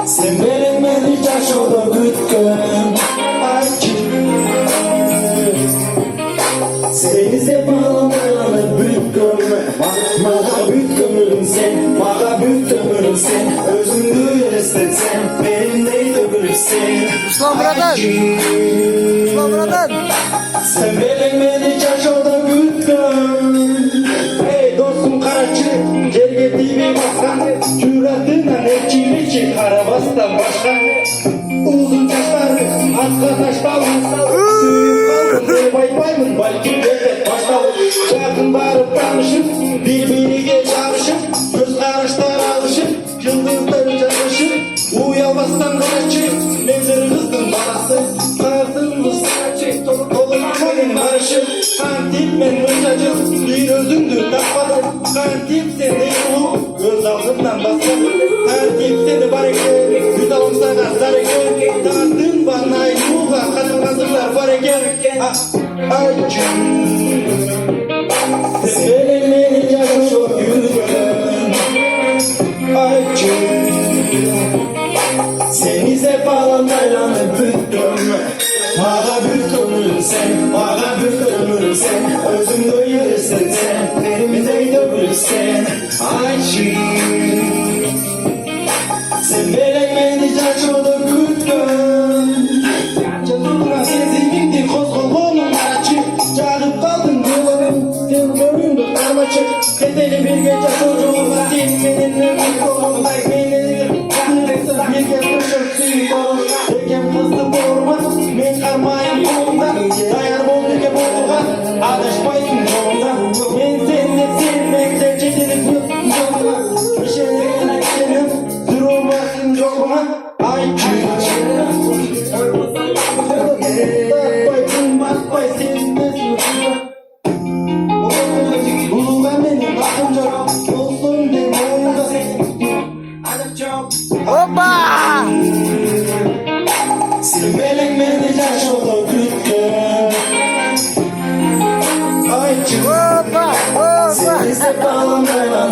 Sen benim beni yaşoda bütkün Ayçı Seni sepalanı bütkün Mağa bütkün sen Mağa bütkün sen Özümdü istetsem Benimde dökülürsen Uslan buradan. Uslan buradan. Sen benim beni yaşoda bütkün Hey dostum Karaçı Gerge TV baskan Cüratından ekini çık Arabastan başkan Uzun taşlar Asla taş bağlı Suyum kalsın Bay baymış Balki devlet başlalı Yakın varıp tanışıp Birbirine çağrışıp Göz karışlar alışıp Yıldızları çalışıp Uyalmazsan Karaçı Mezarı kızdın balası Karsın bu saçı Kolunun barışı Kantip ben hırsacım Bir özümdür takmadım Kantip sen de yolu Göz altından bastım Kantip seni bareke Yüz alımsa gazlar eken Dağıttın bana yuva Kadın hazırlar bareke Ayçı Senin beni yaşa yürüdün Ayçı Seni sefalandaylanı büttüm Mağa büttümün sen Mağa büttümün sen Özüm duyurursun sen Benimde dövülürsen Ayçı Sen benim yaşoda büttüm Canımla sezimimdi Kozkolonun açı Çağırıp kaldın yolum Sen göründü karmaçık Bedeli bir gece çocuğuma Dinmenin bir kolum Benim Kanlıksız bir gece kuşak suyu kolum Tekem kızdı borma Men karmayım kolumda Dayar boldu ke bolduğa Adaşpaysın yolunda Men seni sevmekte Çetelik yoluna Bir şeylerin eklenim Durulmasın yoluna Ayçı Takpaysın bakpay sevmesin Buluğan beni bakınca Olsun de boyunda Hoppa! Sen benim beni yaşoda bütkün Ayçı Hoppa! Hoppa! Seni sepalandaylan